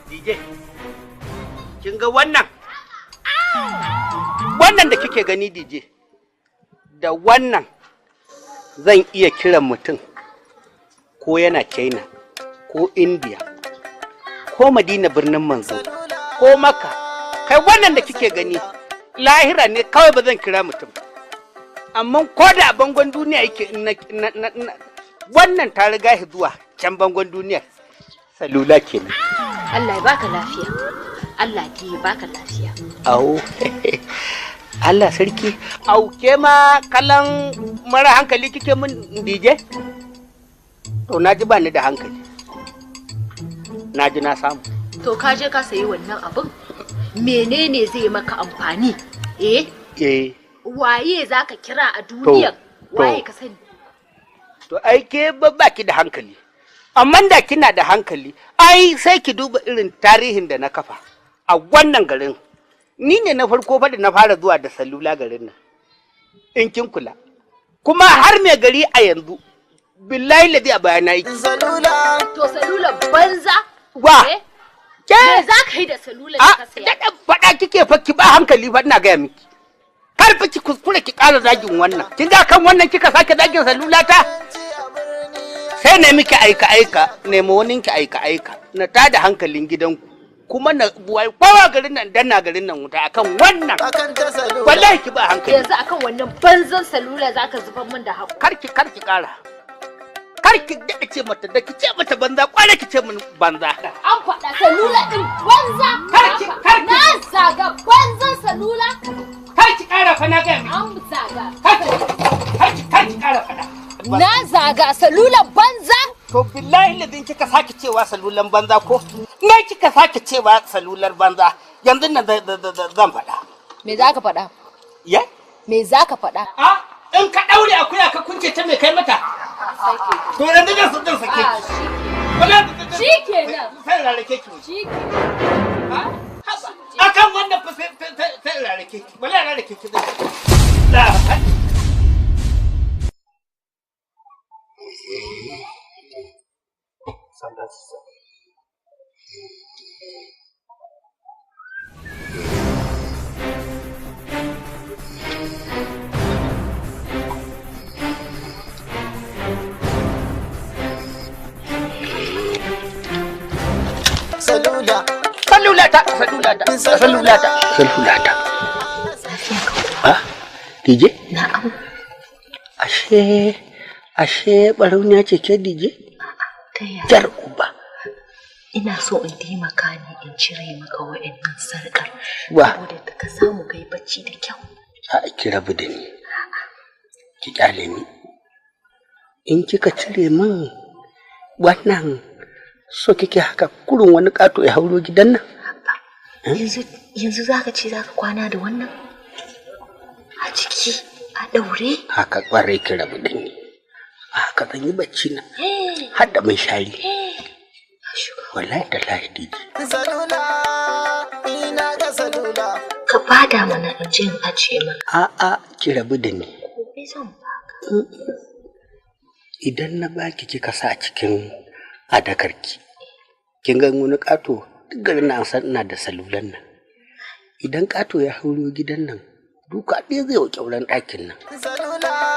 DJ, kin ga wannan? Wannan da kike gani DJ, da wannan zan iya kiran mutum ko yana China, ko India, ko Madina birnin manzo, ko Makka. Kai wannan da kike gani, lahira ne kawai ba zan kira mutum. Amma ko da a bangon duniya yake wannan ta riga shi zuwa can bangon duniya. Salula kenan. Allah ya baka lafiya. Allah ya baka lafiya. Au. Allah sarki. Au ke ma kalan mara hankali kike mun DJ? To naji ba ni da hankali. Naji na samu. To ka je ka sayi wannan abin? Menene zai maka amfani? Waye zaka kira a duniyar? Waye ka sani? To ai ke baki da hankali. Amma da kina da hankali, ai sai ki duba irin tarihin da na kafa a wannan garin. Ni ne na farko fa da na fara zuwa da salula garin nan. In kin kula. Kuma har mai gari a yanzu billahi ladi a bayana yake. Salula. To salula banza? Wa? Ke za ka yi da salula da ka saya? Da faɗa kike fa ki ba hankali fa ina gaya miki. Kar fa ki kuskure ki ƙara zagin wannan. Kin ga kan wannan kika sake zagin salula ta? Sai ne miki aika nemo wani ki aika na tada hankalin gidanku kuma na buwai kowa garin nan danna garin nan wuta akan wannan wallahi ki ba hankali yanzu akan wannan banzan salula zaka zubar min da haku karki kara karki da ce mata da kice mata banza kware kice min banza an faɗa salula din banza karki na zaga banzan salula karki kara fa na ga mi an zaga karki kara fada na zaga salulan banza? To billahi ladin kika sake cewa salulan banza ko? Ne kika sake cewa salular banza yanzu nan zan faɗa. Me za ka faɗa? Ya? Me za ka faɗa? In ka ɗaure akuya ka kunce ta mai kai mata? To yanzu zan su ɗin sake. Shi kenan. Sai rarrake ki. Shi kenan. Akan wannan fa sai rarrake ki. Wala rarrake ki zai. Salulata. Ah, DJ? Na'am. Ashe barauniya ce ke DJ? Jar uba. Ina so in taimaka ne in cire maka wa'annan sarƙar. Wa? Saboda ka samu kai bacci da kyau. A ki rabu da ni. Ki kyale ni. In kika cire min wannan so kike haka kurun wani kato ya hauro gidan nan? Yanzu zaka ce zaka kwana da wannan? A ciki a daure? Haka kwarai ki rabu da ni. Haka zan yi bacci na. Har da mai shari. Wallahi da lahidi. Salula, ina ga salula. Ka bada mana in je in ajiye mana. A'a, ki rabu da ni. Gobe zan baka. Idan na baki kika sa cikin adakarki. Kin ga wani kato duk garin nan san ina da salulan nan. Idan kato ya hauro gidan nan, duka ɗaya zai wa kyauran ɗakin nan. Salula.